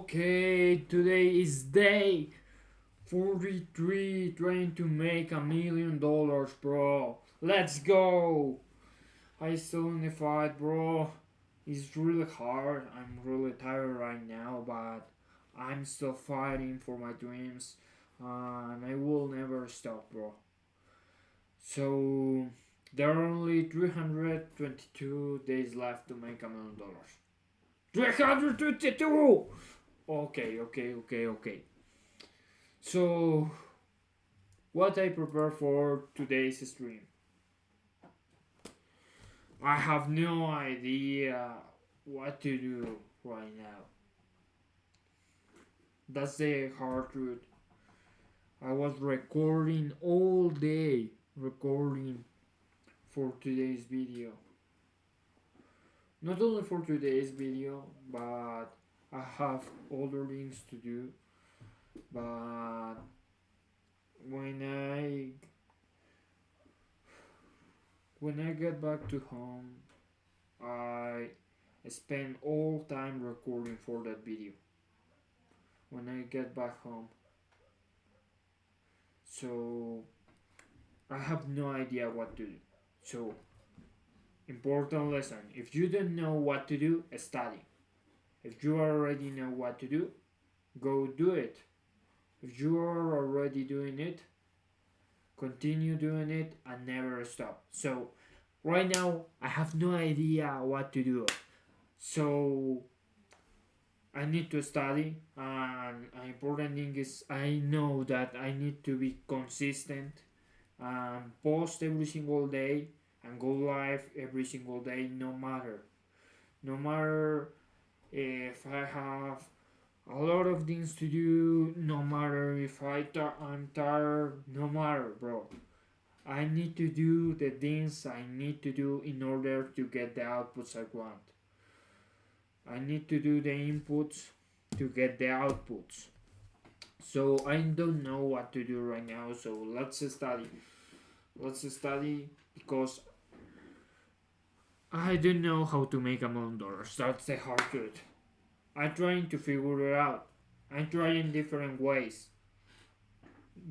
Okay, today is day 43 trying to make $1 million, bro. Let's go! I still in the fight, bro. It's really hard. I'm really tired right now, but I'm still fighting for my dreams. And I will never stop, bro. So, there are only 322 days left to make $1 million. 322! Okay. So, what I prepare for today's stream? I have no idea what to do right now. That's the hard truth. I was recording all day, recording for today's video. Not only for today's video, but I have other things to do. But when I get back to home, I spend all time recording for that video. When I get back home, so I have no idea what to do. So, important lesson: if you don't know what to do, study. If you already know what to do, go do it. If you are already doing it, continue doing it and never stop. So, right now, I have no idea what to do. So, I need to study, and an important thing is I know that I need to be consistent and post every single day and go live every single day, no matter if I have a lot of things to do, no matter if I'm tired, no matter, bro. I need to do the things I need to do in order to get the outputs I want. I need to do the inputs to get the outputs. So I don't know what to do right now, so let's study. Let's study because I don't know how to make $1 million. That's the hard truth. I'm trying to figure it out. I'm trying different ways.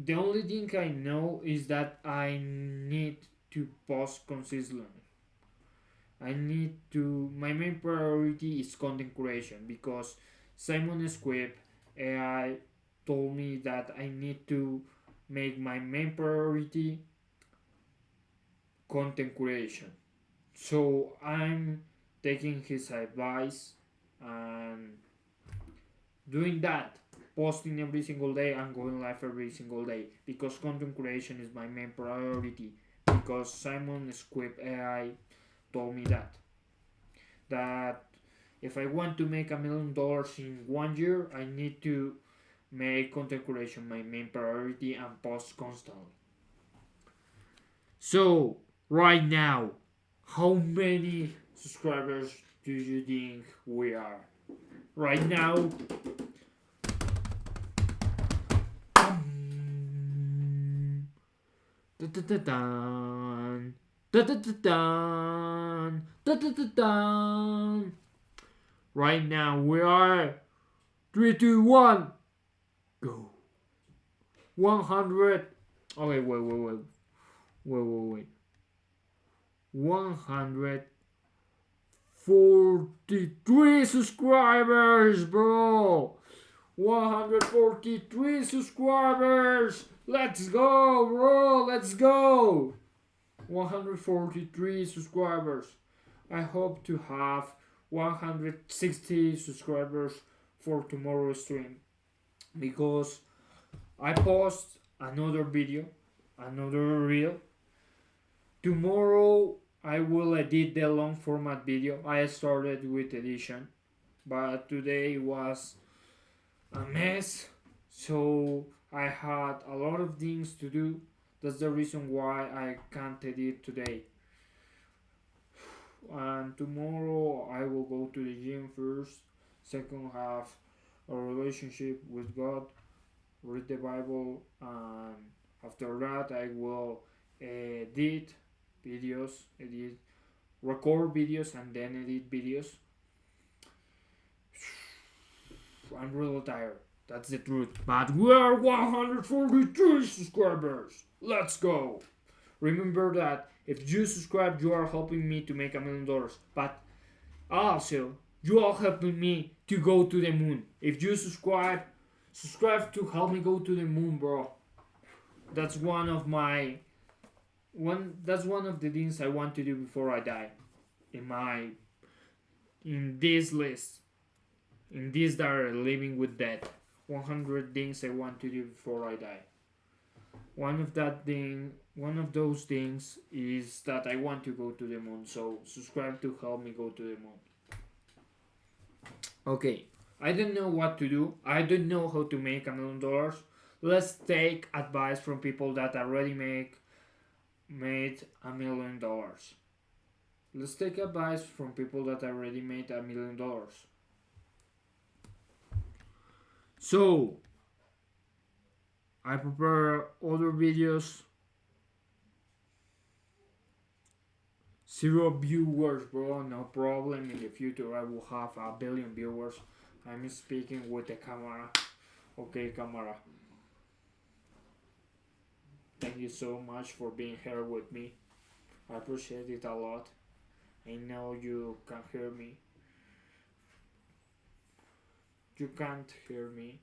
The only thing I know is that I need to post consistently. My main priority is content creation because Simon Squibb AI told me that I need to make my main priority content creation. So I'm taking his advice and doing that, posting every single day and going live every single day because content creation is my main priority because Simon Squibb AI told me that if I want to make $1 million in 1 year, I need to make content creation my main priority and post constantly. So right now, how many subscribers do you think we are? Right now, right now we are 3, 2, 1, go. 100. Okay, wait. 143 subscribers, bro. 143 subscribers. Let's go, bro. Let's go. 143 subscribers. I hope to have 160 subscribers for tomorrow's stream because I post another video, another reel. Tomorrow I will edit the long format video. I started with edition, but today was a mess, so I had a lot of things to do. That's the reason why I can't edit today. And tomorrow I will go to the gym first. Second, have a relationship with God, read the Bible, and after that I will edit videos, record videos, and then edit videos. I'm really tired. That's the truth. But we are 143 subscribers. Let's go. Remember that if you subscribe, you are helping me to make $1,000,000. But also, you are helping me to go to the moon. If you subscribe to help me go to the moon, bro. That's one of my That's one of the things I want to do before I die. In this list, in this diary, living with death, 100 things I want to do before I die. One of those things is that I want to go to the moon. So subscribe to help me go to the moon. Okay, I don't know what to do. I don't know how to make $1,000,000. Let's take advice from people that already made $1,000,000. Let's take advice from people that already made $1,000,000. So I prepare other videos. 0 viewers, bro. No problem. In the future, I will have 1,000,000,000 viewers. I'm speaking with the camera. Okay, camera. Thank you so much for being here with me. I appreciate it a lot. I know you can hear me. You can't hear me,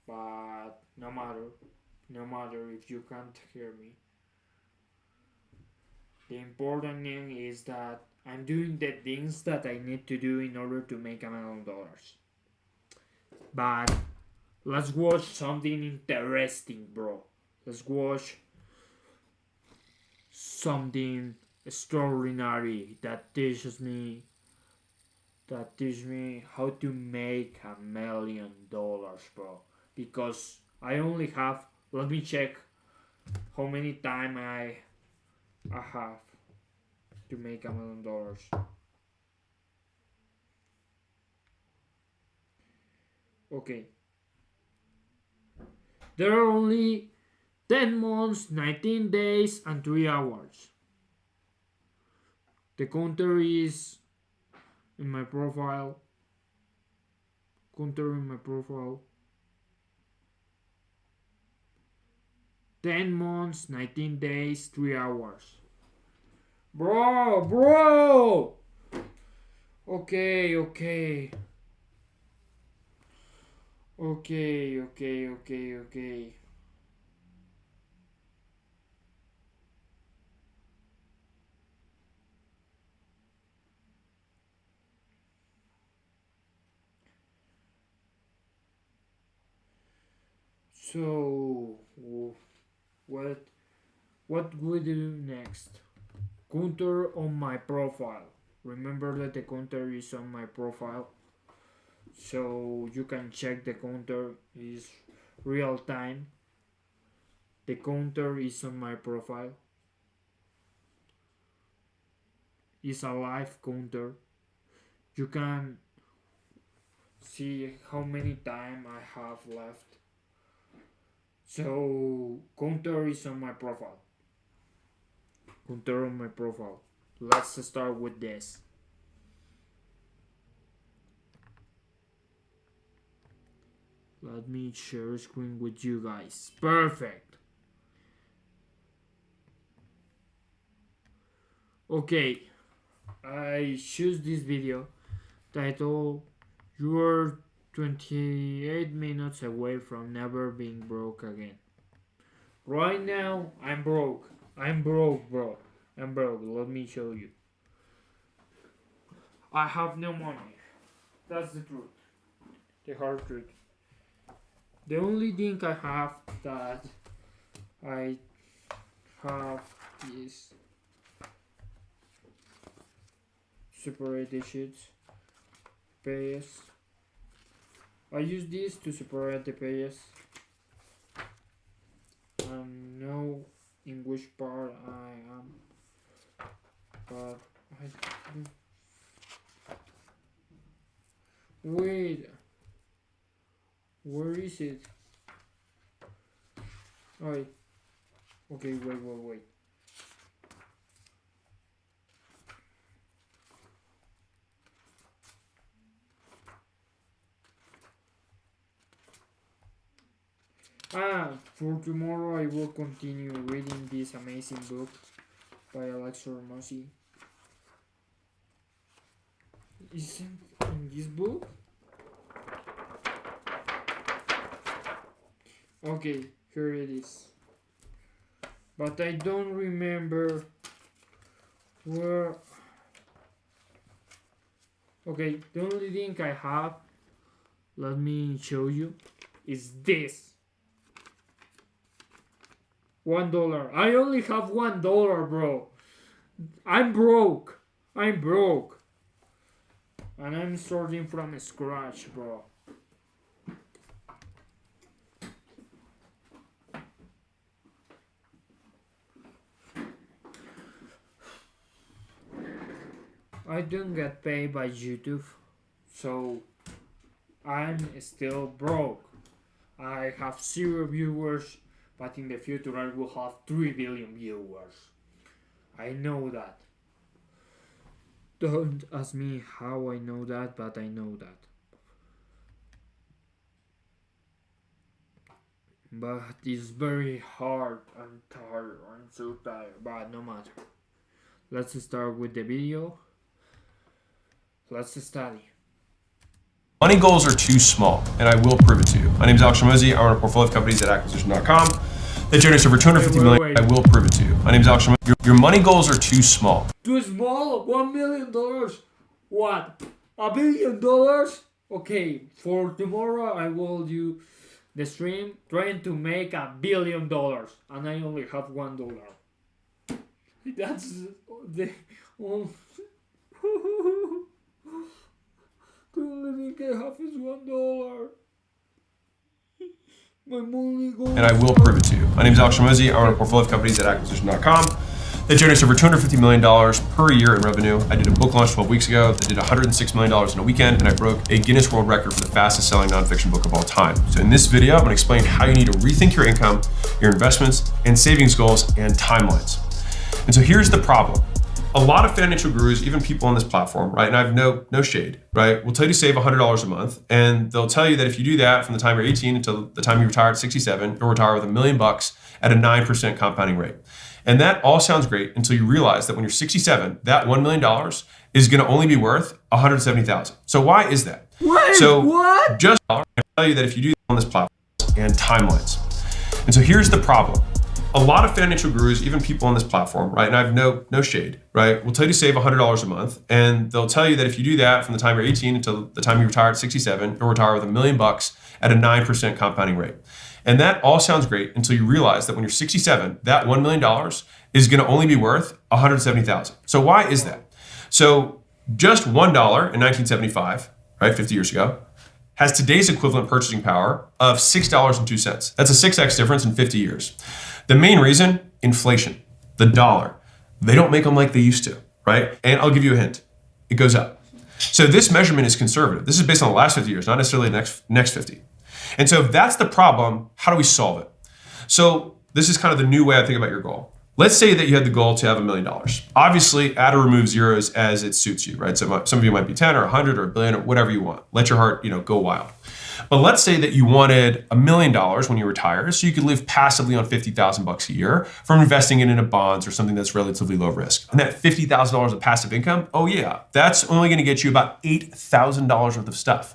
but no matter if you can't hear me. The important thing is that I'm doing the things that I need to do in order to make $1,000,000. But let's watch something interesting, bro. Let's watch something extraordinary that teaches me how to make $1,000,000, bro. Because I only have, let me check how many time I have to make $1,000,000. Okay. There are only 10 months, 19 days, and 3 hours. The counter is in my profile. 10 months, 19 days, 3 hours. Bro! Okay. So, what we do next? Counter on my profile. Remember that the counter is on my profile, so you can check the counter is real time. The counter is on my profile. It's a live counter. You can see how many time I have left. So counter is on my profile. Let's start with this. Let me share screen with you guys. Perfect. Okay, I choose this video title "You're 28 minutes away from never being broke again." Right now, I'm broke, bro. I'm broke. Let me show you. I have no money. That's the truth. The hard truth. The only thing I have that I have is separate the sheets, pages. I use this to separate the pages. No English part I am, but wait, where is it? Oh, okay, wait. for tomorrow I will continue reading this amazing book by Alex Hormozi. Isn't in this book? Okay, here it is. But I don't remember where. Okay, the only thing I have, let me show you, is this. $1. I only have $1, bro. I'm broke. And I'm starting from scratch, bro. I don't get paid by YouTube, so I'm still broke. I have 0 viewers, but in the future I will have 3 billion viewers. I know that. Don't ask me how I know that, but I know that. But it's very hard. I'm tired. I'm so tired. But no matter. Let's start with the video. Let's study. Money goals are too small, and I will prove it to you. My name is Alex Hormozi. I run a portfolio of companies at acquisition.com that generates over 250 million. Wait. I will prove it to you. My name is Alex Hormozi. Your money goals are too small. Too small? $1 million? What? $1 billion? Okay, for tomorrow I will do the stream trying to make $1 billion, and I only have $1. That's the only. The only thing I have is $1. My money goes. And I will prove it to you. My name is Alex Hormozi. I run a portfolio of companies at acquisition.com that generates over $250 million per year in revenue. I did a book launch 12 weeks ago that did $106 million in a weekend, and I broke a Guinness World Record for the fastest selling nonfiction book of all time. So in this video, I'm going to explain how you need to rethink your income, your investments, and savings goals and timelines. And so here's the problem. A lot of financial gurus, even people on this platform, right, and I have no shade, right, will tell you to save $100 a month, and they'll tell you that if you do that from the time you're 18 until the time you retire at 67, you'll retire with $1 million at a 9% compounding rate. And that all sounds great until you realize that when you're 67, that $1 million is going to only be worth $170,000. So why is that? Wait, so what? Just I'll tell you that if you do that on this platform and timelines. And so here's the problem. A lot of financial gurus, even people on this platform, right, and I have no shade, right, will tell you to save $100 a month, and they'll tell you that if you do that from the time you're 18 until the time you retire at 67, you'll retire with $1 million at a 9% compounding rate. And that all sounds great until you realize that when you're 67, that $1 million is going to only be worth $170,000. So why is that? So just $1 in 1975, right, 50 years ago, has today's equivalent purchasing power of $6.02. That's a 6x difference in 50 years. The main reason, inflation, the dollar. They don't make them like they used to, right? And I'll give you a hint. It goes up. So this measurement is conservative. This is based on the last 50 years, not necessarily the next 50. And so if that's the problem, how do we solve it? So this is kind of the new way I think about your goal. Let's say that you had the goal to have $1 million. Obviously, add or remove zeros as it suits you, right? So some of you might be 10 or 100 or a billion or whatever you want. Let your heart, go wild. But let's say that you wanted $1 million when you retire, so you could live passively on $50,000 a year from investing it into bonds or something that's relatively low risk. And that $50,000 of passive income, oh yeah, that's only going to get you about $8,000 worth of stuff.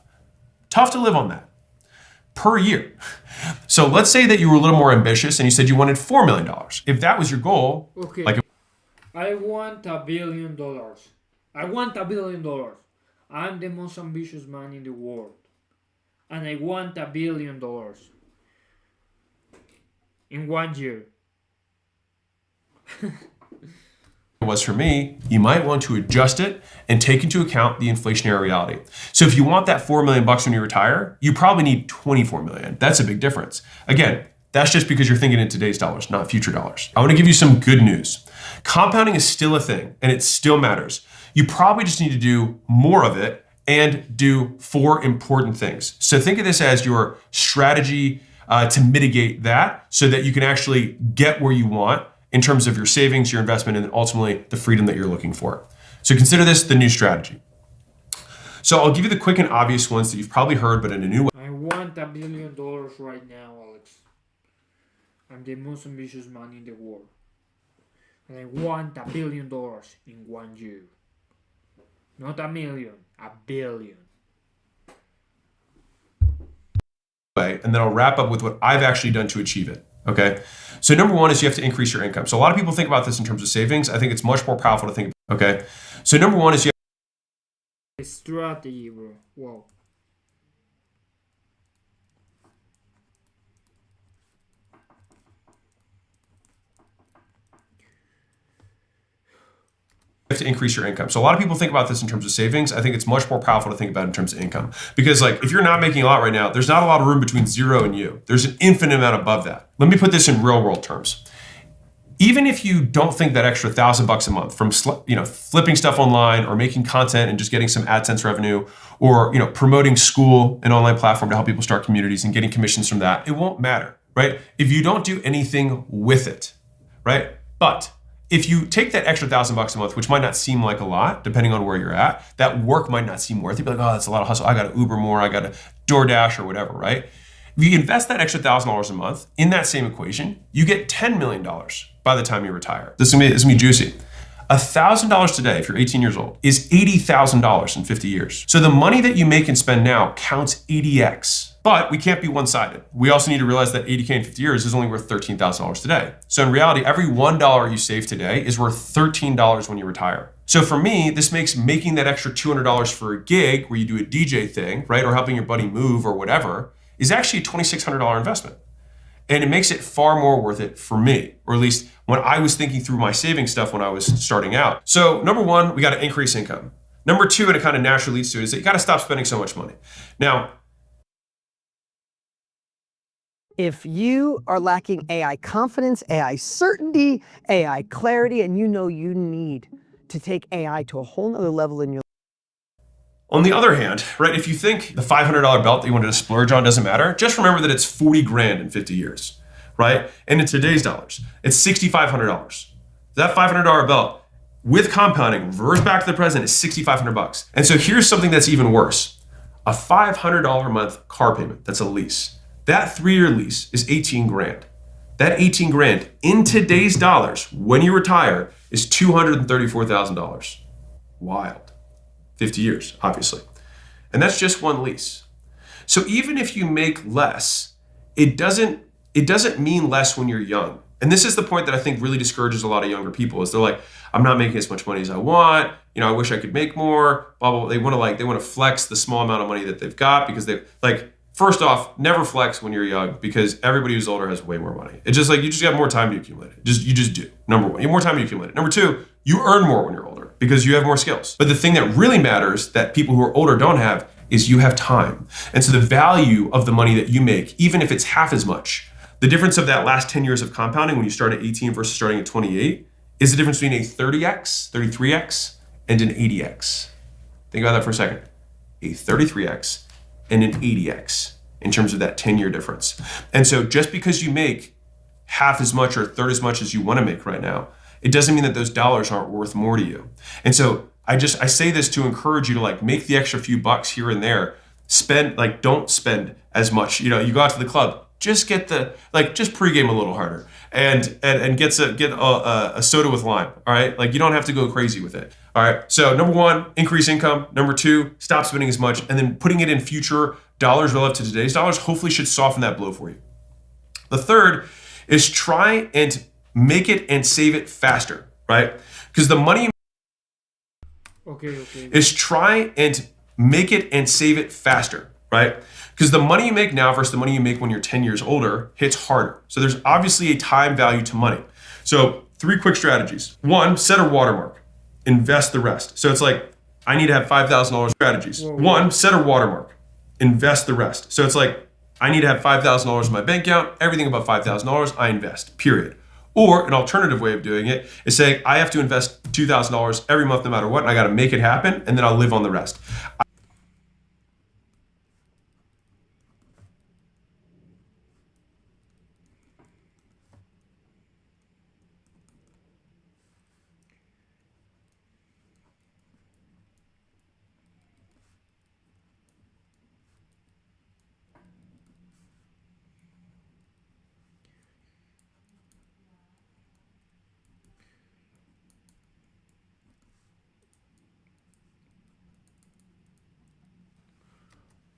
Tough to live on that per year. So let's say that you were a little more ambitious and you said you wanted $4 million. If that was your goal, Okay. like I want $1 billion. I want $1 billion. I'm the most ambitious man in the world. And I want $1 billion in 1 year. it was for me, you might want to adjust it and take into account the inflationary reality. So if you want that $4 million when you retire, you probably need 24 million. That's a big difference. Again, that's just because you're thinking in today's dollars, not future dollars. I want to give you some good news. Compounding is still a thing and it still matters. You probably just need to do more of it and do 4 important things. So think of this as your strategy to mitigate that so that you can actually get where you want in terms of your savings, your investment, and ultimately the freedom that you're looking for. So consider this the new strategy. So I'll give you the quick and obvious ones that you've probably heard, but in a new way. I want $1 billion right now, Alex. I'm the most ambitious man in the world. And I want $1 billion in 1 year. Not a million, a billion. And then I'll wrap up with what I've actually done to achieve it. Okay. So number one is you have to increase your income. So a lot of people think about this in terms of savings. I think it's much more powerful to think. Okay. So number one is you Strategy, bro. Wow. have to increase your income. So a lot of people think about this in terms of savings. I think it's much more powerful to think about it in terms of income. Because like if you're not making a lot right now, there's not a lot of room between zero and you. There's an infinite amount above that. Let me put this in real world terms. Even if you don't think that extra $1,000 a month from flipping stuff online or making content and just getting some AdSense revenue or promoting school, an online platform to help people start communities and getting commissions from that, it won't matter, right? If you don't do anything with it, right? But if you take that extra $1,000 a month, which might not seem like a lot, depending on where you're at, that work might not seem worth it. You'd be like, oh, that's a lot of hustle. I got to Uber more. I got to DoorDash or whatever, right? If you invest that extra $1,000 a month in that same equation, you get $10 million by the time you retire. This is gonna be juicy. $1,000 today, if you're 18 years old, is $80,000 in 50 years. So the money that you make and spend now counts 80x. But we can't be one-sided. We also need to realize that 80K in 50 years is only worth $13,000 today. So in reality, every $1 you save today is worth $13 when you retire. So for me, this makes making that extra $200 for a gig where you do a DJ thing, right, or helping your buddy move or whatever, is actually a $2,600 investment. And it makes it far more worth it for me, or at least when I was thinking through my saving stuff when I was starting out. So number one, we got to increase income. Number two, and it kind of naturally leads to it, is that you got to stop spending so much money. Now, if you are lacking AI confidence, AI certainty, AI clarity, and you know you need to take AI to a whole nother level in your on the other hand, right, if you think the $500 belt that you wanted to splurge on doesn't matter, just remember that it's 40 grand in 50 years, right? And in today's dollars, it's $6,500. That $500 belt with compounding, reverse back to the present, is $6,500. And so here's something that's even worse. A $500 a month car payment, that's a lease. That 3-year lease is 18 grand. That 18 grand in today's dollars, when you retire, is $234,000. Wild. 50 years, obviously. And that's just one lease. So even if you make less, it doesn't mean less when you're young. And this is the point that I think really discourages a lot of younger people is they're like, I'm not making as much money as I want. I wish I could make more, blah, blah, blah. They want to flex the small amount of money that they've got because first off, never flex when you're young because everybody who's older has way more money. It's just like, you just got more time to accumulate it. You just do. Number one, you have more time to accumulate it. Number two, you earn more when you're older because you have more skills. But the thing that really matters that people who are older don't have is you have time. And so the value of the money that you make, even if it's half as much, the difference of that last 10 years of compounding when you start at 18 versus starting at 28 is the difference between a 30x, 33x, and an 80x. Think about that for a second. A 33x and an 80x in terms of that 10-year difference. And so just because you make half as much or a third as much as you want to make right now, it doesn't mean that those dollars aren't worth more to you. And so I say this to encourage you to make the extra few bucks here and there. Don't spend as much. You go out to the club, just get just pregame a little harder and get a soda with lime. All right. You don't have to go crazy with it. All right. So number one, increase income. Number two, stop spending as much. And then putting it in future dollars relative to today's dollars, hopefully should soften that blow for you. The third is try and make it and save it faster, right? Because the money is try and make it and save it faster, right? Because the money you make now versus the money you make when you're 10 years older hits harder. So there's obviously a time value to money. So 3 quick strategies. 1, set a watermark, invest the rest. So it's like, I need to have $5,000 strategies. 1, set a watermark, invest the rest. So it's like, I need to have $5,000 in my bank account. Everything above $5,000, I invest, period. Or an alternative way of doing it is saying, I have to invest $2,000 every month no matter what, and I got to make it happen, and then I'll live on the rest.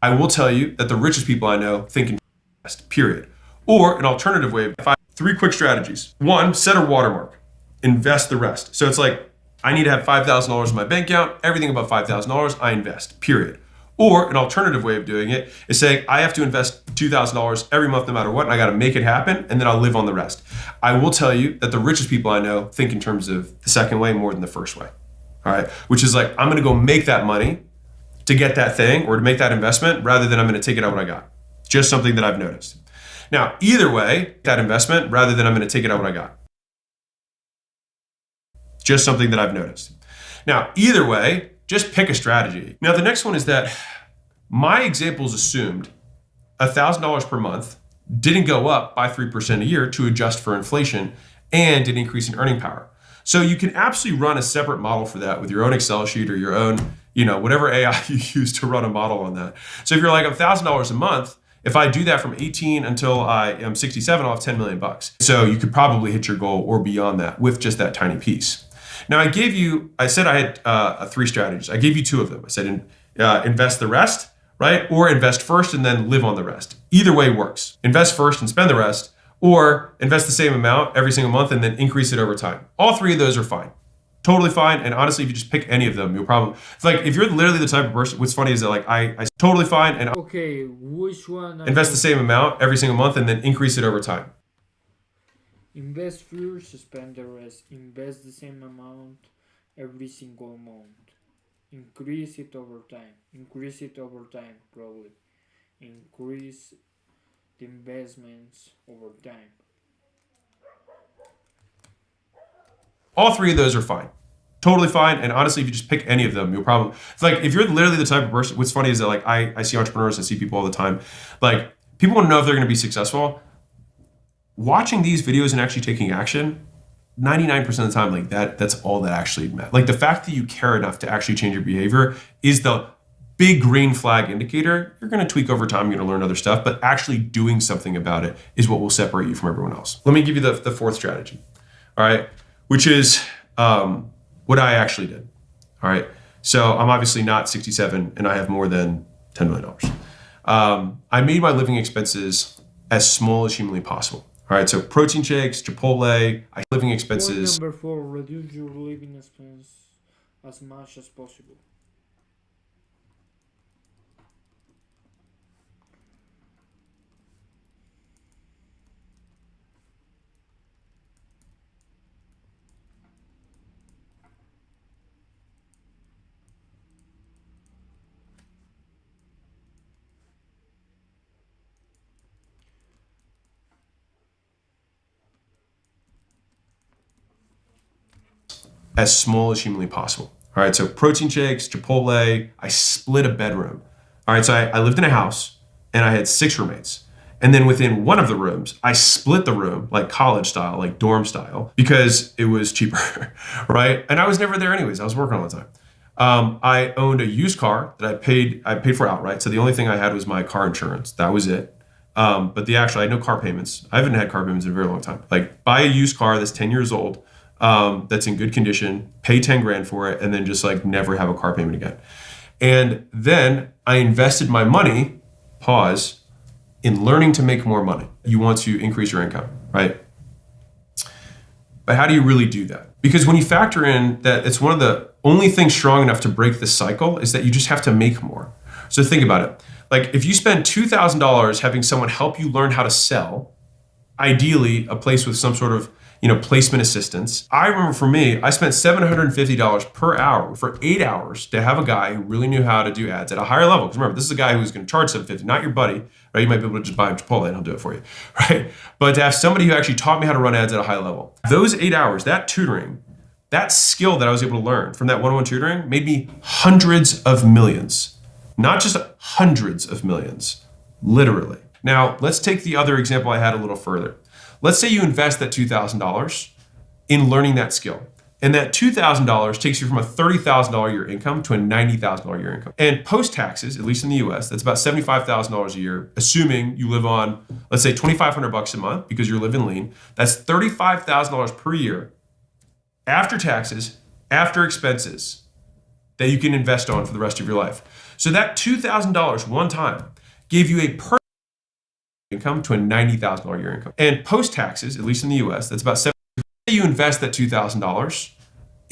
I will tell you that the richest people I know think in invest, period. Or an alternative way, three quick strategies. One, set a watermark, invest the rest. So it's like, I need to have $5,000 in my bank account. Everything above $5,000, I invest, period. Or an alternative way of doing it is saying, I have to invest $2,000 every month no matter what, and I got to make it happen, and then I'll live on the rest. I will tell you that the richest people I know think in terms of the second way more than the first way. All right, which is like, I'm going to go make that money to get that thing or to make that investment rather than I'm going to take it out what I got. Just something that I've noticed. Now, either way, that investment rather than I'm going to take it out what I got. Just something that I've noticed. Now, either way, just pick a strategy. Now, the next one is that my examples assumed $1,000 per month didn't go up by 3% a year to adjust for inflation and an increase in earning power. So you can absolutely run a separate model for that with your own Excel sheet or your own, whatever AI you use to run a model on that. So if you're like $1,000 a month, if I do that from 18 until I am 67, I'll have 10 million bucks. So you could probably hit your goal or beyond that with just that tiny piece. Now I said I had three strategies. I gave you two of them. I said invest the rest, right? Or invest first and then live on the rest. Either way works. Invest first and spend the rest, or invest the same amount every single month and then increase it over time. All three of those are fine. Totally fine. And honestly, if you just pick any of them, you'll probably, it's like, if you're literally the type of person, what's funny is that like, I totally fine. And Okay, which one? invest the same amount every single month and then increase it over time. Invest first, spend the rest. Invest the same amount every single month. Increase it over time. Increase it over time, probably. Increase the investments over time. All three of those are fine. Totally fine. And honestly, if you just pick any of them, you'll probably, it's like, if you're literally the type of person, what's funny is that like, I see entrepreneurs, I see people all the time. Like, people want to know if they're going to be successful. Watching these videos and actually taking action, 99% of the time, like that's all that actually matters. Like the fact that you care enough to actually change your behavior is the big green flag indicator. You're going to tweak over time, you're going to learn other stuff, but actually doing something about it is what will separate you from everyone else. Let me give you the fourth strategy. All right. Which is what I actually did. All right. So I'm obviously not 67 and I have more than $10 million. I made my living expenses as small as humanly possible. All right. So protein shakes, Chipotle, living expenses. Point number 4, reduce your living expense as much as possible. As small as humanly possible. All right, so protein shakes, Chipotle, I split a bedroom. All right, so I lived in a house and I had 6 roommates. And then within one of the rooms, I split the room like college style, like dorm style, because it was cheaper, right? And I was never there anyways, I was working all the time. I owned a used car that I paid for outright. So the only thing I had was my car insurance, that was it. But I had no car payments. I haven't had car payments in a very long time. Like buy a used car that's 10 years old, that's in good condition, pay 10 grand for it, and then just like never have a car payment again. And then I invested my money, in learning to make more money. You want to increase your income, right? But how do you really do that? Because when you factor in that it's one of the only things strong enough to break this cycle is that you just have to make more. So think about it. Like if you spend $2,000 having someone help you learn how to sell, ideally a place with some sort of placement assistance. I remember for me, I spent $750 per hour for 8 hours to have a guy who really knew how to do ads at a higher level. Because remember, this is a guy who's going to charge $750, not your buddy, right? You might be able to just buy him Chipotle and he'll do it for you, right? But to have somebody who actually taught me how to run ads at a high level. Those 8 hours, that tutoring, that skill that I was able to learn from that one-on-one tutoring made me hundreds of millions, not just hundreds of millions, literally. Now, let's take the other example I had a little further. Let's say you invest that $2,000 in learning that skill. And that $2,000 takes you from a $30,000 a year income to a $90,000 a year income. And post-taxes, at least in the US, that's about $75,000 a year, assuming you live on, let's say $2,500 a month because you're living lean. That's $35,000 per year after taxes, after expenses, that you can invest on for the rest of your life. So that $2,000 one time gave you a per income to a $90,000 a year income. And post taxes, at least in the US, that's about you invest that $2,000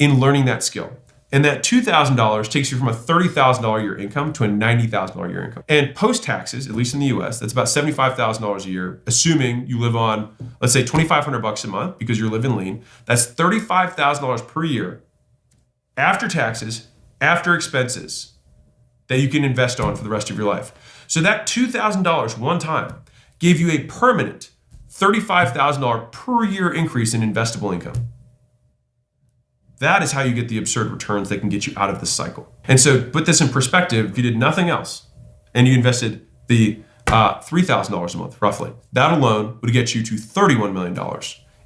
in learning that skill. And that $2,000 takes you from a $30,000 a year income to a $90,000 a year income. And post taxes, at least in the US, that's about $75,000 a year, assuming you live on, let's say $2,500 a month because you're living lean. That's $35,000 per year after taxes, after expenses that you can invest on for the rest of your life. So that $2,000 one time gave you a permanent $35,000 per year increase in investable income. That is how you get the absurd returns that can get you out of this cycle. And so put this in perspective, if you did nothing else and you invested the $3,000 a month, roughly, that alone would get you to $31 million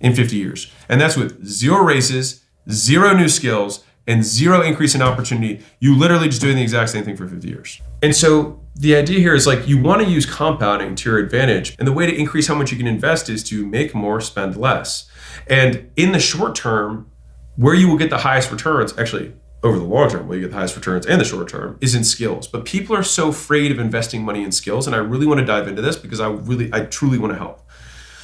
in 50 years. And that's with 0 raises, 0 new skills, and 0 increase in opportunity. You literally just doing the exact same thing for 50 years. And so the idea here is like you want to use compounding to your advantage. And the way to increase how much you can invest is to make more, spend less. And in the short term, where you will get the highest returns, actually over the long term, where you get the highest returns and the short term, is in skills. But people are so afraid of investing money in skills. And I really want to dive into this because I truly want to help.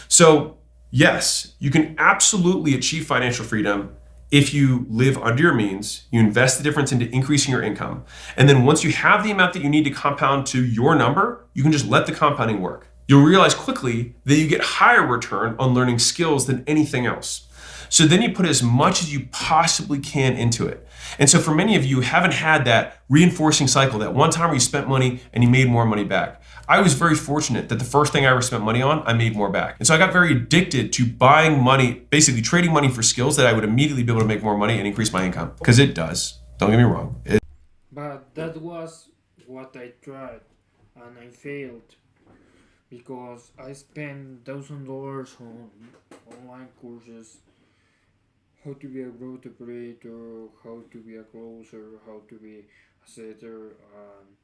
So yes, you can absolutely achieve financial freedom if you live under your means, you invest the difference into increasing your income. And then once you have the amount that you need to compound to your number, you can just let the compounding work. You'll realize quickly that you get higher return on learning skills than anything else. So then you put as much as you possibly can into it. And so for many of you who haven't had that reinforcing cycle, that one time where you spent money and you made more money back. I was very fortunate that the first thing I ever spent money on, I made more back. And so I got very addicted to buying money, basically trading money for skills that I would immediately be able to make more money and increase my income. Because it does. Don't get me wrong. But that was what I tried and I failed because I spent $1,000 on online courses. How to be a growth operator, how to be a closer, how to be a setter, and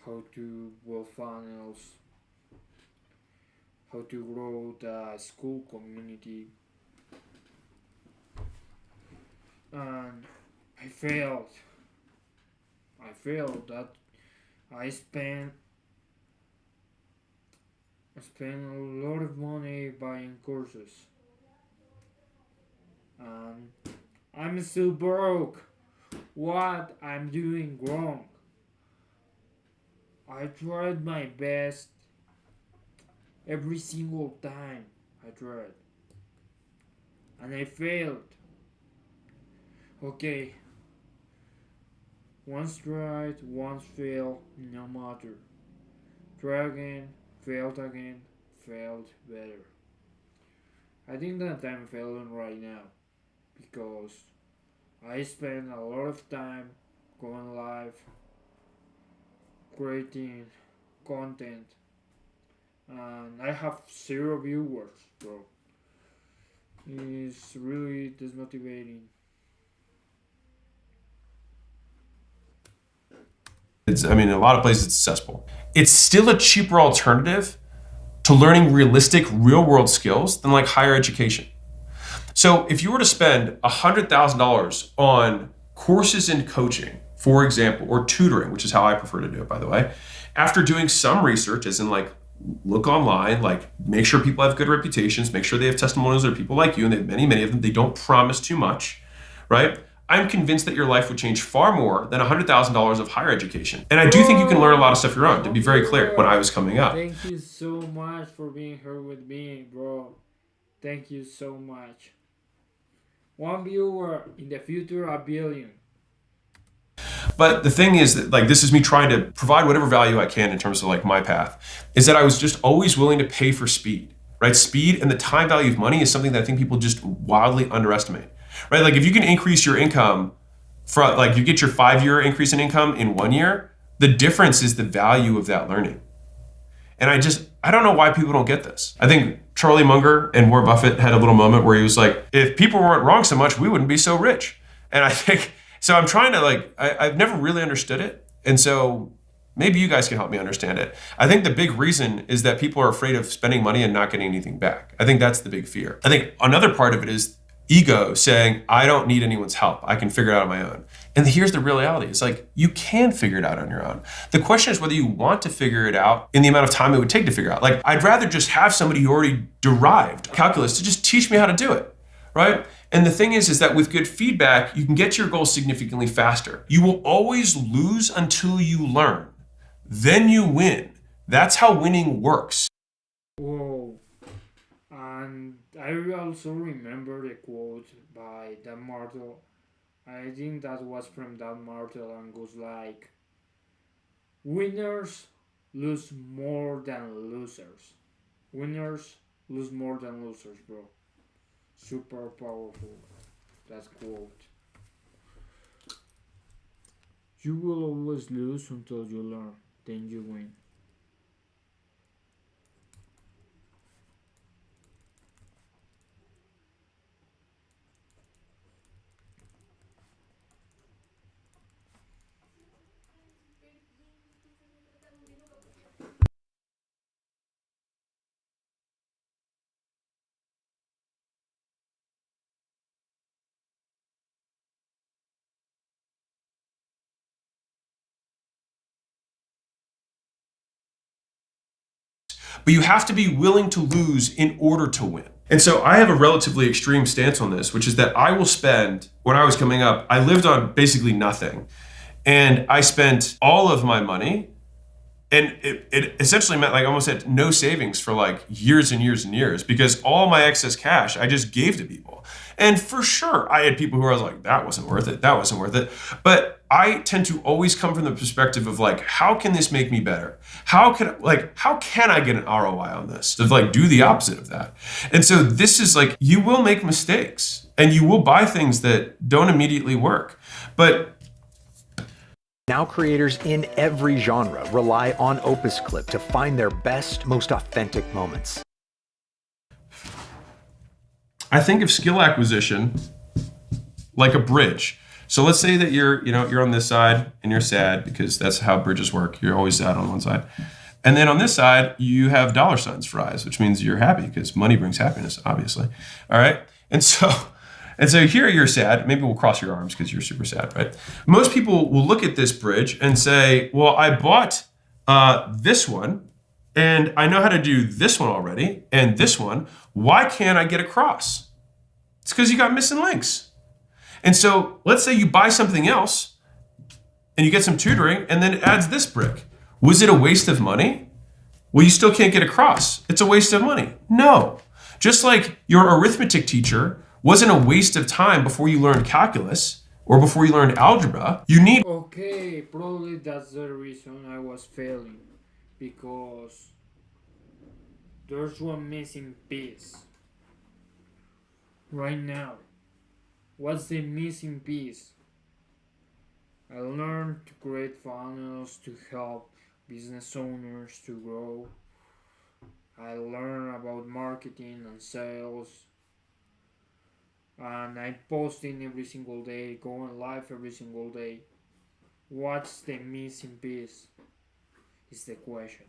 how to build funnels, how to grow the school community. And I failed. That I spent a lot of money buying courses. And I'm still broke. What I'm doing wrong? I tried my best every single time I tried. And I failed. Okay. Once tried, once failed, no matter. Try again, failed better. I think that I'm failing right now because I spend a lot of time going live, creating content, and I have 0 viewers, bro. It's really dismotivating. In a lot of places it's successful. It's still a cheaper alternative to learning realistic real world skills than like higher education. So if you were to spend $100,000 on courses in coaching, for example, or tutoring, which is how I prefer to do it, by the way, after doing some research, as in like look online, like make sure people have good reputations, make sure they have testimonials or people like you, and they have many of them, they don't promise too much, right? I'm convinced that your life would change far more than $100,000 of higher education. And I do think you can learn a lot of stuff your own, to be very clear, when I was coming up. Thank you so much for being here with me, bro. Thank you so much. 1 viewer, in the future, 1 billion. But the thing is that like this is me trying to provide whatever value I can in terms of like my path, is that I was just always willing to pay for speed, right? Speed and the time value of money is something that I think people just wildly underestimate, right? Like if you can increase your income from like you get your 5-year increase in income in 1 year, the difference is the value of that learning. And I don't know why people don't get this. I think Charlie Munger and Warren Buffett had a little moment where he was like, if people weren't wrong so much, we wouldn't be so rich. And I think, so I'm trying to I've never really understood it. And so maybe you guys can help me understand it. I think the big reason is that people are afraid of spending money and not getting anything back. I think that's the big fear. I think another part of it is ego saying, I don't need anyone's help. I can figure it out on my own. And here's the reality. It's like, you can figure it out on your own. The question is whether you want to figure it out in the amount of time it would take to figure out. Like, I'd rather just have somebody who already derived calculus to just teach me how to do it, right? And the thing is that with good feedback, you can get to your goals significantly faster. You will always lose until you learn. Then you win. That's how winning works. Whoa. And I also remember the quote by Dan Martel. I think that was from Dan Martel and goes like, winners lose more than losers. Winners lose more than losers, bro. Super powerful, that quote. You will always lose until you learn, then you win. But you have to be willing to lose in order to win. And so I have a relatively extreme stance on this, which is that I will spend, when I was coming up, I lived on basically nothing. And I spent all of my money, and it essentially meant like I almost had no savings for like years and years and years, because all my excess cash I just gave to people. And for sure, I had people who I was like, that wasn't worth it, that wasn't worth it. But I tend to always come from the perspective of like, how can this make me better? How can I get an ROI on this? To like do the opposite of that. And so this is like, you will make mistakes and you will buy things that don't immediately work. But now creators in every genre rely on Opus Clip to find their best, most authentic moments. I think of skill acquisition like a bridge. So let's say that you're on this side and you're sad, because that's how bridges work. You're always sad on one side. And then on this side, you have dollar signs for eyes, which means you're happy because money brings happiness, obviously. All right. And so here you're sad. Maybe we'll cross your arms because you're super sad, right? Most people will look at this bridge and say, well, I bought this one and I know how to do this one already and this one. Why can't I get across? It's because you got missing links. And so let's say you buy something else and you get some tutoring and then it adds this brick. Was it a waste of money? Well, you still can't get across. It's a waste of money. No. Just like your arithmetic teacher wasn't a waste of time before you learned calculus or before you learned algebra. You need... Okay, probably that's the reason I was failing. Because there's one missing piece. Right now. What's the missing piece? I learned to create funnels to help business owners to grow. I learned about marketing and sales. And I'm posting every single day, going live every single day. What's the missing piece? Is the question.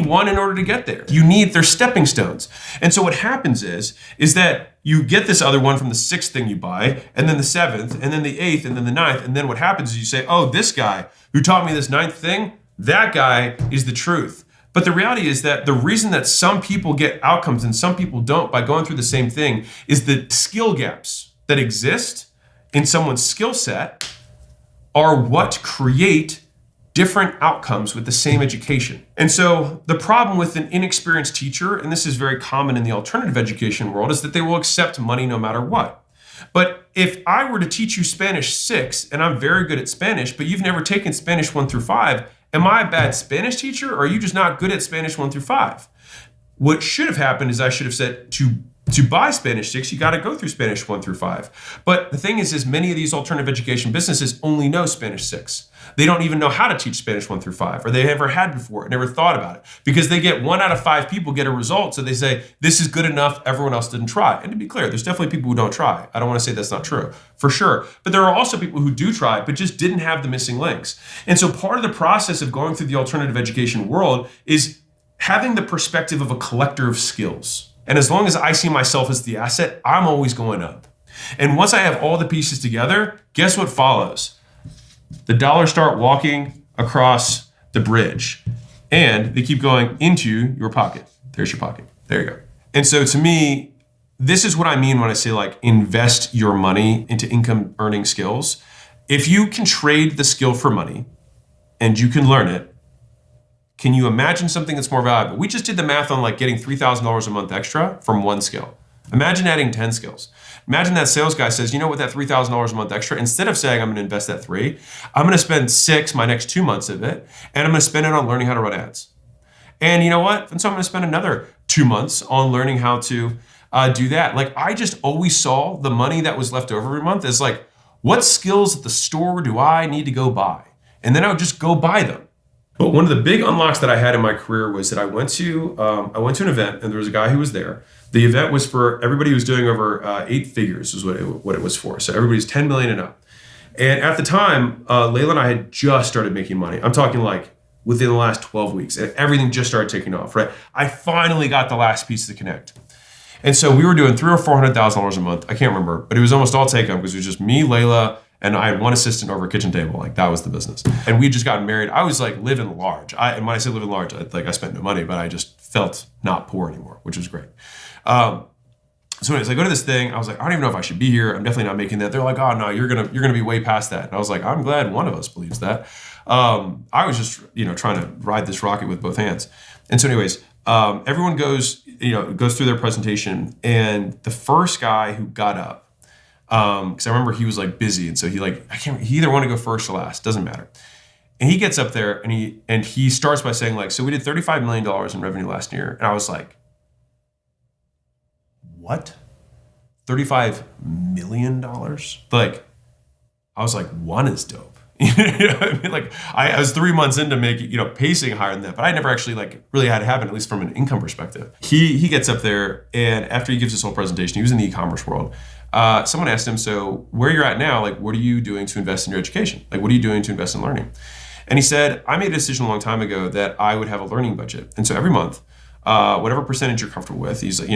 One in order to get there. You need their stepping stones. And so what happens is that you get this other one from the 6th thing you buy, and then the 7th, and then the 8th, and then the 9th, and then what happens is you say, oh, this guy who taught me this 9th thing, that guy is the truth. But the reality is that the reason that some people get outcomes and some people don't by going through the same thing is the skill gaps that exist in someone's skill set are what create different outcomes with the same education. And so the problem with an inexperienced teacher, and this is very common in the alternative education world, is that they will accept money no matter what. But if I were to teach you Spanish 6 and I'm very good at Spanish, but you've never taken Spanish 1 through 5, am I a bad Spanish teacher or are you just not good at Spanish 1 through 5? What should have happened is I should have said to buy Spanish 6, you got to go through Spanish 1 through 5. But the thing is many of these alternative education businesses only know Spanish 6. They don't even know how to teach Spanish 1 through 5, or they never had before, never thought about it, because they get 1 out of 5 people get a result. So they say, this is good enough. Everyone else didn't try. And to be clear, there's definitely people who don't try. I don't want to say that's not true, for sure. But there are also people who do try, but just didn't have the missing links. And so part of the process of going through the alternative education world is having the perspective of a collector of skills. And as long as I see myself as the asset, I'm always going up. And once I have all the pieces together, guess what follows? The dollars start walking across the bridge and they keep going into your pocket. There's your pocket. There you go. And so to me, this is what I mean when I say like invest your money into income earning skills. If you can trade the skill for money and you can learn it, can you imagine something that's more valuable? We just did the math on like getting $3,000 a month extra from one skill. Imagine adding 10 skills. Imagine that sales guy says, you know what, that $3,000 a month extra, instead of saying I'm going to invest that 3, I'm going to spend 6 my next 2 months of it, and I'm going to spend it on learning how to run ads. And you know what? And so I'm going to spend another 2 months on learning how to do that. Like I just always saw the money that was left over every month as like, what skills at the store do I need to go buy? And then I would just go buy them. But one of the big unlocks that I had in my career was that I went to an event and there was a guy who was there. The event was for everybody who was doing over 8 figures is what it was for. So everybody's 10 million and up. And at the time, Layla and I had just started making money. I'm talking like within the last 12 weeks and everything just started taking off, right? I finally got the last piece to connect. And so we were doing $300,000 or $400,000 a month. I can't remember, but it was almost all take home because it was just me, Layla, and I had one assistant over a kitchen table. Like that was the business. And we just gotten married. I was like living large. And when I say living large, I spent no money, but I just felt not poor anymore, which was great. So anyways, I go to this thing. I was like, I don't even know if I should be here. I'm definitely not making that. They're like, oh no, you're gonna be way past that. And I was like, I'm glad one of us believes that. I was just trying to ride this rocket with both hands. And so anyways, everyone goes through their presentation, and the first guy who got up, because I remember he was like busy, and so he either wanted to go first or last, doesn't matter. And he gets up there and he starts by saying like, so we did $35 million in revenue last year, and I was like, what? $35 million? Like, I was like, one is dope. You know what I mean? Like, I was 3 months into making, pacing higher than that, but I never actually like really had it happen, at least from an income perspective. He gets up there, and after he gives this whole presentation, he was in the e-commerce world. Someone asked him, so where you're at now, like, what are you doing to invest in your education? Like, what are you doing to invest in learning? And he said, I made a decision a long time ago that I would have a learning budget. And so every month, whatever percentage you're comfortable with, he's like,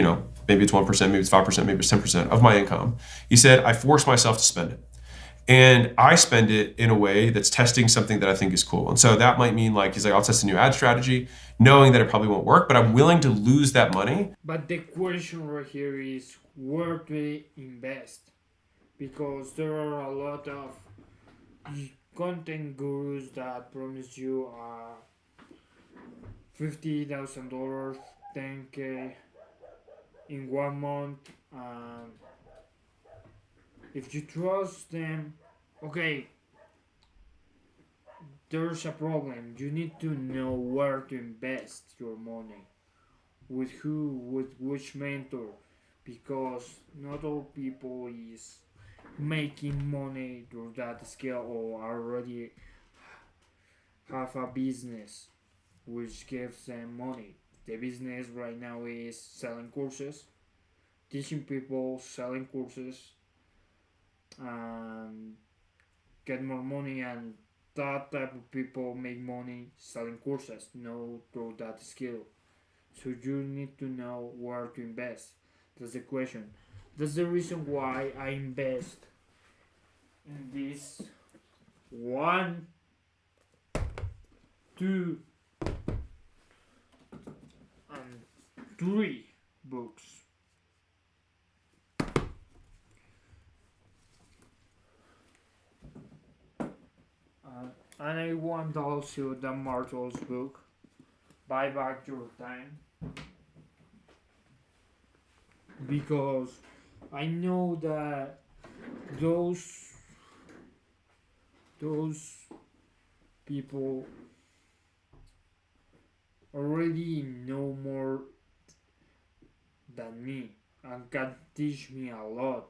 maybe it's 1%, maybe it's 5%, maybe it's 10% of my income. He said, I force myself to spend it. And I spend it in a way that's testing something that I think is cool. And so that might mean like, he's like, I'll test a new ad strategy, knowing that it probably won't work, but I'm willing to lose that money. But the question right here is where to invest, because there are a lot of content gurus that promise you $50,000, $10K in 1 month. If you trust them, okay, there's a problem. You need to know where to invest your money, with who, with which mentor, because not all people is making money through that skill or already have a business which gives them money. The business right now is selling courses, teaching people, selling courses, and get more money, and that type of people make money selling courses, not through that skill. So you need to know where to invest. That's the question. That's the reason why I invest in this 1, 2, and 3 books. And I want also the Martel's book, Buy Back Your Time, because I know that those people already know more than me and can teach me a lot,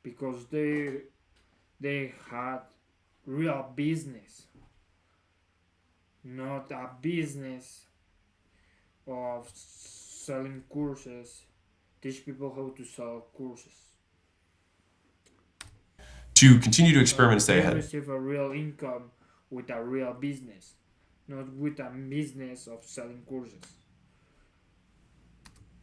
because they had real business, not a business of selling courses. Teach people how to sell courses. To continue to experiment and stay They ahead. receive a real income with a real business, not with a business of selling courses.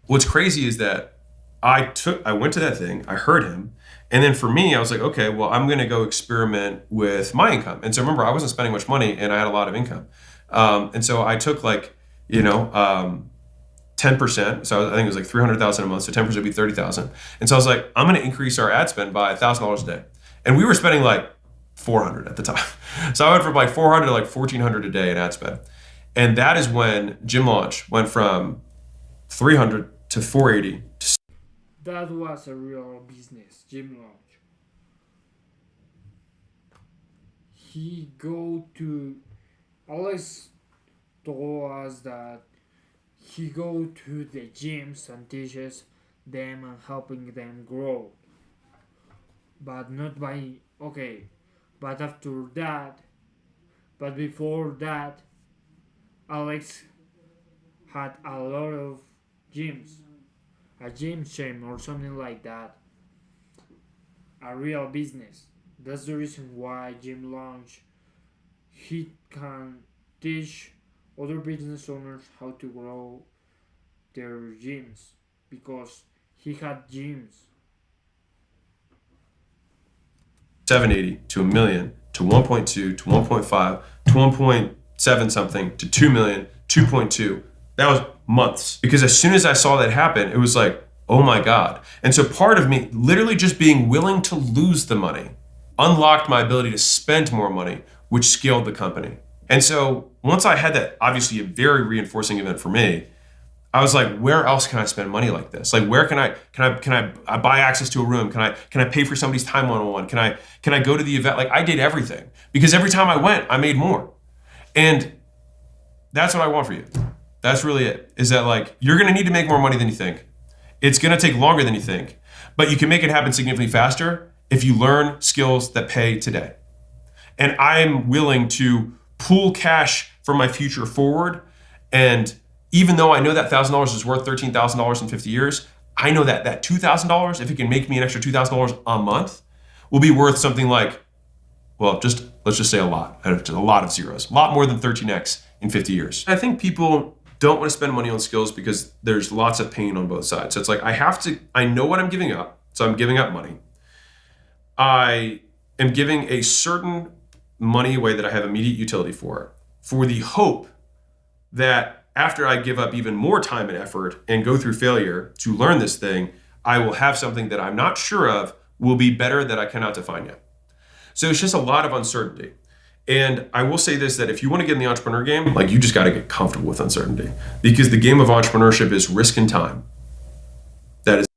What's crazy is that I went to that thing, I heard him, and then for me, I was like, okay, well, I'm gonna go experiment with my income. And so remember, I wasn't spending much money and I had a lot of income. And so I took like, 10%. So I think it was like 300,000 a month. So 10% would be 30,000. And so I was like, I'm going to increase our ad spend by $1,000 a day. And we were spending like 400 at the time. So I went from like 400 to like 1,400 a day in ad spend. And that is when Gym Launch went from 300 to 480. That was a real business, Gym Launch. He go to Alex told us that he go to the gyms and teaches them and helping them grow. But not by okay. But after that, but before that, Alex had a lot of gyms, a gym chain or something like that, a real business. That's the reason why Gym Launch he can teach other business owners how to grow their gyms because he had gyms. 780 to a million to 1.2 to 1.5 to 1.7 something to 2 million, 2.2. That was months. Because as soon as I saw that happen, it was like, oh my God. And so part of me, literally just being willing to lose the money, unlocked my ability to spend more money, which scaled the company. And so once I had that, obviously a very reinforcing event for me, I was like, where else can I spend money like this? Like, where can I buy access to a room? Can I pay for somebody's time one-on-one? Can I go to the event? Like, I did everything because every time I went, I made more. And that's what I want for you. That's really it. Is that like, you're going to need to make more money than you think. It's going to take longer than you think, but you can make it happen significantly faster if you learn skills that pay today. And I'm willing to pool cash for my future forward. And even though I know that $1,000 is worth $13,000 in 50 years, I know that that $2,000, if it can make me an extra $2,000 a month, will be worth something like, well, let's just say a lot of zeros, a lot more than 13x in 50 years. I think people don't want to spend money on skills because there's lots of pain on both sides. So it's like, I know what I'm giving up. So I'm giving up money. I am giving a certain money away that I have immediate utility for the hope that after I give up even more time and effort and go through failure to learn this thing, I will have something that I'm not sure of will be better that I cannot define yet. So it's just a lot of uncertainty. And I will say this, that if you want to get in the entrepreneur game, like you just got to get comfortable with uncertainty because the game of entrepreneurship is risk and time. That is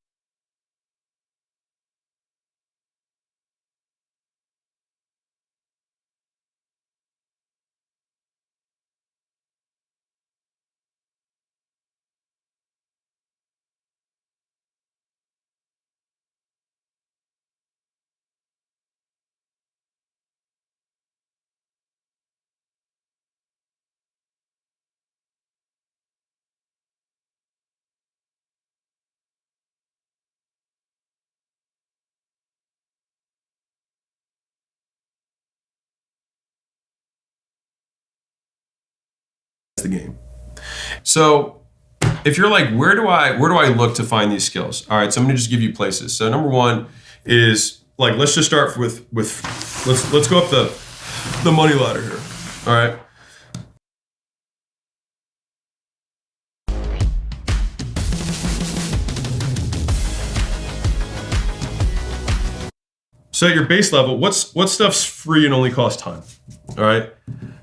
the game. So if you're like, where do I look to find these skills? All right, so I'm gonna just give you places. So number one is like, let's just start with let's go up the money ladder here. All right. So at your base level, what stuff's free and only costs time? All right.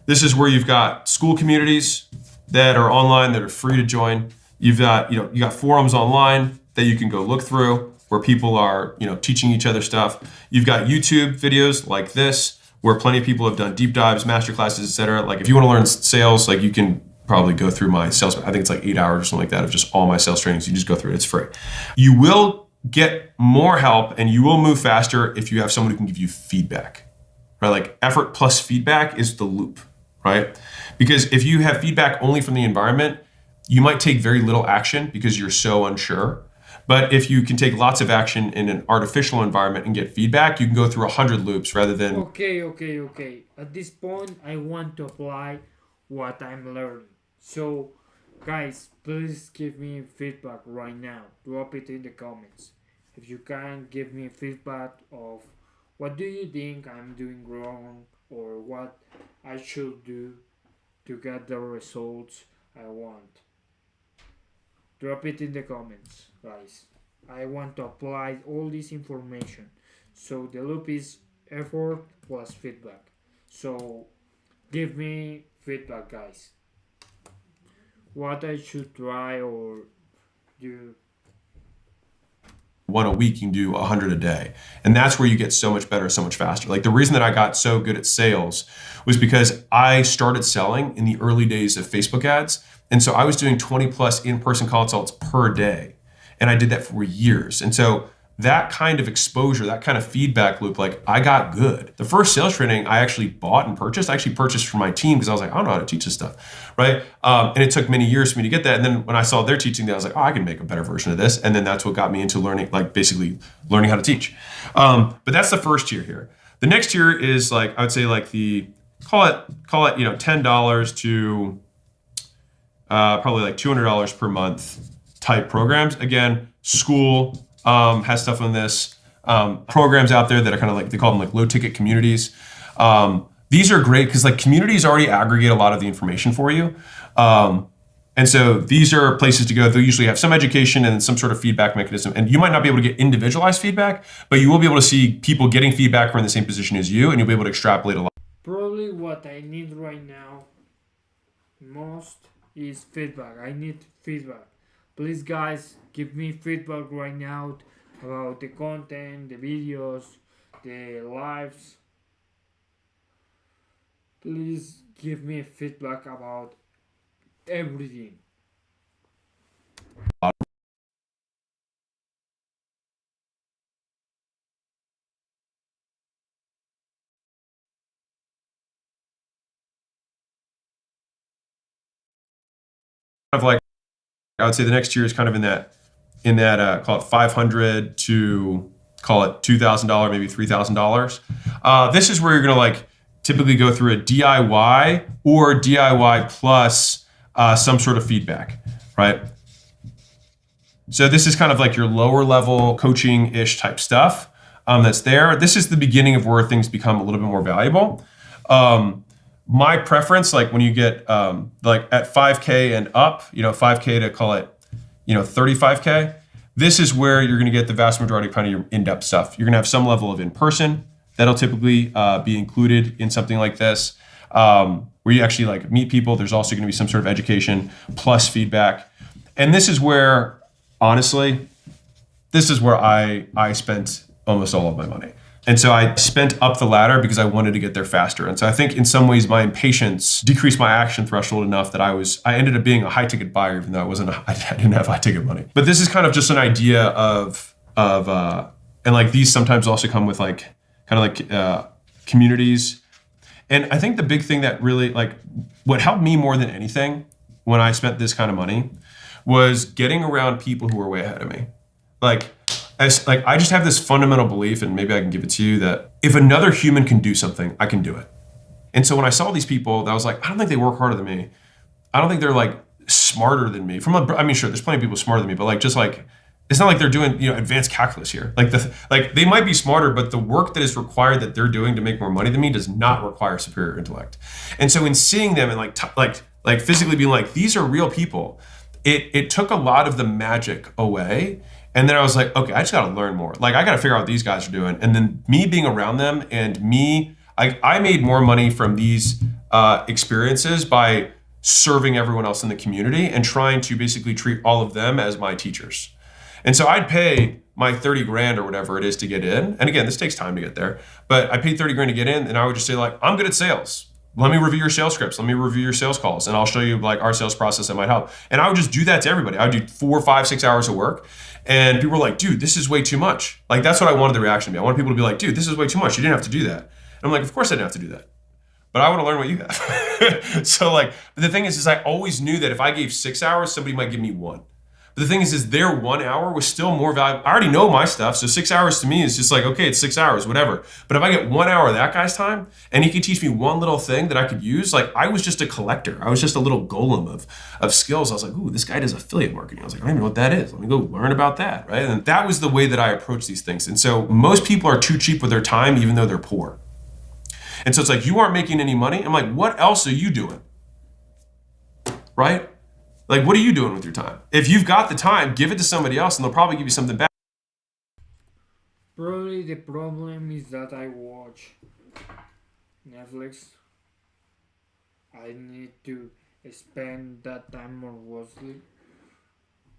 This is where you've got school communities that are online that are free to join. You've got, you got forums online that you can go look through where people are, teaching each other stuff. You've got YouTube videos like this where plenty of people have done deep dives, master classes, etc. Like if you want to learn sales, like you can probably go through my sales. I think it's like 8 hours or something like that of just all my sales trainings. You just go through it. It's free. You will get more help and you will move faster if you have someone who can give you feedback, right? Like effort plus feedback is the loop, right? Because if you have feedback only from the environment, you might take very little action because you're so unsure. But if you can take lots of action in an artificial environment and get feedback, you can go through 100 loops rather than... Okay. At this point, I want to apply what I'm learning. So Guys, please give me feedback right now. Drop it in the comments. If you can give me feedback of what do you think I'm doing wrong or what I should do to get the results I want. Drop it in the comments, guys. I want to apply all this information. So the loop is effort plus feedback. So give me feedback, guys. What I should try or do. One a week, you can do 100 a day. And that's where you get so much better, so much faster. Like the reason that I got so good at sales was because I started selling in the early days of Facebook ads. And so I was doing 20 plus in-person consults per day. And I did that for years. And so that kind of exposure, that kind of feedback loop, like I got good. The first sales training I actually bought and purchased, I actually purchased for my team because I was like, I don't know how to teach this stuff, right? And it took many years for me to get that. And then when I saw their teaching, I was like, oh, I can make a better version of this. And then that's what got me into learning, like basically learning how to teach. But that's the first tier here. The next tier is like, I would say like the, call it, $10 to probably like $200 per month type programs. Again, school, has stuff on this. Programs out there that are kind of like, they call them like low ticket communities. These are great because like communities already aggregate a lot of the information for you. And so these are places to go. They'll usually have some education and some sort of feedback mechanism. And you might not be able to get individualized feedback, but you will be able to see people getting feedback who are in the same position as you, and you'll be able to extrapolate a lot. Probably what I need right now most is feedback. I need feedback. Please, guys, give me feedback right now about the content, the videos, the lives. Please give me feedback about everything. Of like, I would say the next tier is kind of in that call it 500 to call it $2,000, maybe $3,000. This is where you're gonna like typically go through a DIY or DIY plus some sort of feedback, right? So this is kind of like your lower level coaching-ish type stuff that's there. This is the beginning of where things become a little bit more valuable. My preference, like when you get like at 5K and up, 5K to call it, 35K, this is where you're going to get the vast majority of kind of your in-depth stuff. You're going to have some level of in-person that'll typically be included in something like this, where you actually like meet people. There's also going to be some sort of education plus feedback. And this is where, honestly, I spent almost all of my money. And so I spent up the ladder because I wanted to get there faster. And so I think in some ways my impatience decreased my action threshold enough that I ended up being a high ticket buyer, even though I didn't have high ticket money. But this is kind of just an idea of and like these sometimes also come with like kind of like communities. And I think the big thing that really like what helped me more than anything when I spent this kind of money was getting around people who were way ahead of me. I just have this fundamental belief, and maybe I can give it to you, that if another human can do something, I can do it. And so when I saw these people, I was like, I don't think they work harder than me. I don't think they're like smarter than me. Sure, there's plenty of people smarter than me, but it's not like they're doing advanced calculus here. Like they might be smarter, but the work that is required that they're doing to make more money than me does not require superior intellect. And so in seeing them and like physically being like, these are real people, it took a lot of the magic away. And then I was like, okay, I just got to learn more. Like I got to figure out what these guys are doing. And then me being around them and I made more money from these experiences by serving everyone else in the community and trying to basically treat all of them as my teachers. And so I'd pay my 30 grand or whatever it is to get in. And again, this takes time to get there, but I paid 30 grand to get in. And I would just say like, I'm good at sales. Let me review your sales scripts. Let me review your sales calls. And I'll show you like our sales process that might help. And I would just do that to everybody. I would do 4, 5, 6 hours of work. And people were like, dude, this is way too much. Like, that's what I wanted the reaction to be. I wanted people to be like, dude, this is way too much. You didn't have to do that. And I'm like, of course I didn't have to do that. But I want to learn what you have. So but the thing is I always knew that if I gave 6 hours, somebody might give me 1. But the thing is their 1 hour was still more valuable. I already know my stuff, so 6 hours to me is just like, okay, it's 6 hours, whatever. But if I get 1 hour of that guy's time and he can teach me one little thing that I could use, like I was just a collector. I was just a little golem of skills. I was like, ooh, this guy does affiliate marketing. I was like, I don't even know what that is. Let me go learn about that, right? And that was the way that I approach these things. And so most people are too cheap with their time, even though they're poor. And so it's like, you aren't making any money. I'm like, what else are you doing? Right? Like, what are you doing with your time? If you've got the time, give it to somebody else and they'll probably give you something back. Probably the problem is that I watch Netflix. I need to spend that time more wisely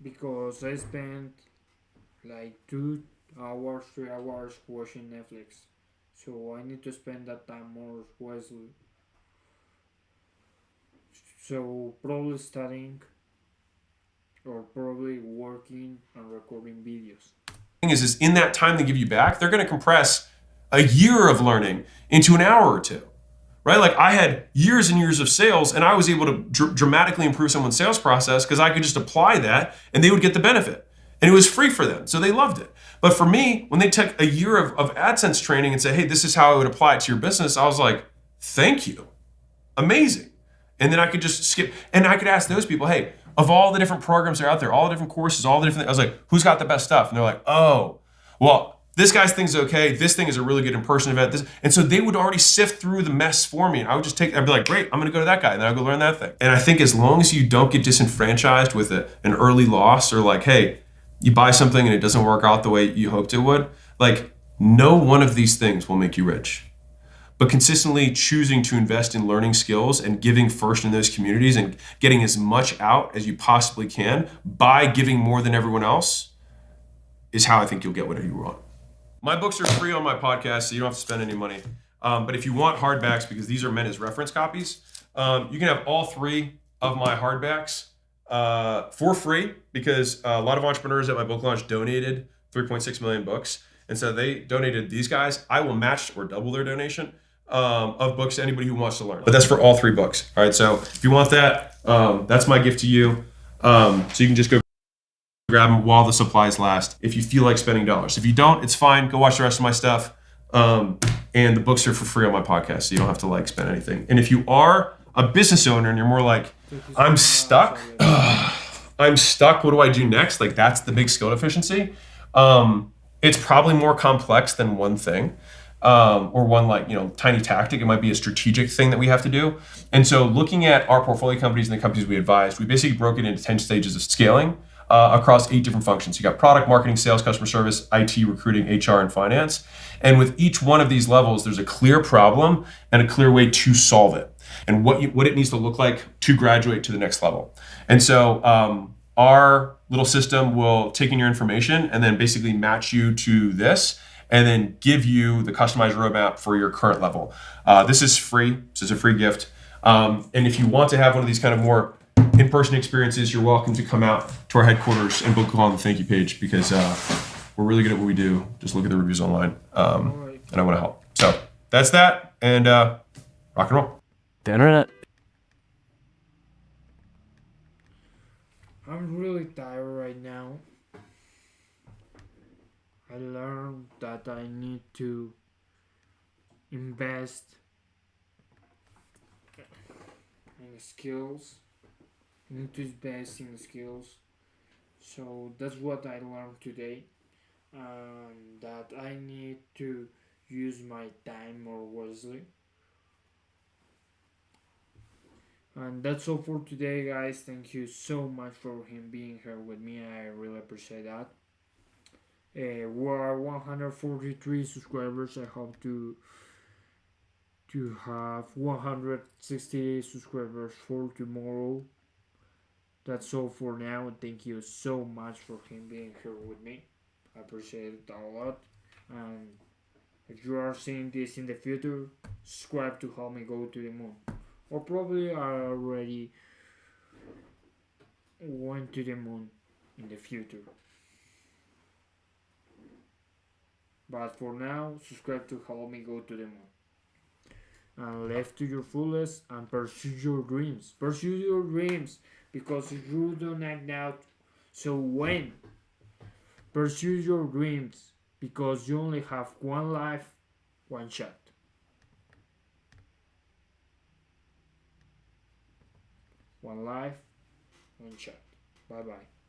because I spend like 2 hours, 3 hours watching Netflix. So I need to spend that time more wisely. So probably studying or probably working and recording videos. Is in that time they give you back, they're going to compress a year of learning into an hour or two, right? Like I had years and years of sales and I was able to dramatically improve someone's sales process because I could just apply that and they would get the benefit. And it was free for them, so they loved it. But for me, when they took a year of AdSense training and say, hey, this is how I would apply it to your business, I was like, thank you. Amazing. And then I could just skip, and I could ask those people, hey, of all the different programs that are out there, all the different courses, all the different, I was like, who's got the best stuff? And they're like, oh, well, this guy's thing's okay. This thing is a really good in-person event. And so they would already sift through the mess for me. And I would just I'd be like, great, I'm going to go to that guy. And then I'll go learn that thing. And I think as long as you don't get disenfranchised with an early loss or like, hey, you buy something and it doesn't work out the way you hoped it would, like no one of these things will make you rich. But consistently choosing to invest in learning skills and giving first in those communities and getting as much out as you possibly can by giving more than everyone else is how I think you'll get whatever you want. My books are free on my podcast, so you don't have to spend any money. But if you want hardbacks, because these are meant as reference copies, you can have all 3 of my hardbacks for free because a lot of entrepreneurs at my book launch donated 3.6 million books. And so they donated these guys. I will match or double their donation of books to anybody who wants to learn. But that's for all 3 books. All right. So if you want that, that's my gift to you. So you can just go grab them while the supplies last if you feel like spending dollars. If you don't, it's fine. Go watch the rest of my stuff. And the books are for free on my podcast, so you don't have to like spend anything. And if you are a business owner and you're more like, I'm stuck. I'm stuck. What do I do next? Like that's the big skill deficiency. It's probably more complex than one thing. Or one like, tiny tactic. It might be a strategic thing that we have to do. And so looking at our portfolio companies and the companies we advised, we basically broke it into 10 stages of scaling across 8 different functions. You got product, marketing, sales, customer service, IT, recruiting, HR, and finance. And with each one of these levels, there's a clear problem and a clear way to solve it and what it needs to look like to graduate to the next level. And so our little system will take in your information and then basically match you to this and then give you the customized roadmap for your current level. This is free, so it's a free gift. And if you want to have one of these kind of more in-person experiences, you're welcome to come out to our headquarters and book on the thank you page because we're really good at what we do. Just look at the reviews online, and I want to help. So that's that, and rock and roll. The internet. I'm really tired right now. I learned that I need to invest in skills. I need to invest in skills. So that's what I learned today. That I need to use my time more wisely. And that's all for today, guys. Thank you so much for him being here with me. I really appreciate that. We are 143 subscribers. I hope to have 160 subscribers for tomorrow. That's all for now. Thank you so much for him being here with me. I appreciate it a lot. And if you are seeing this in the future, subscribe to help me go to the moon. Or probably I already went to the moon in the future. But for now, subscribe to help me go to the moon. And live to your fullest and pursue your dreams. Pursue your dreams, because if you don't act out So when pursue your dreams, because you only have one life, one shot. One life, one shot. Bye bye.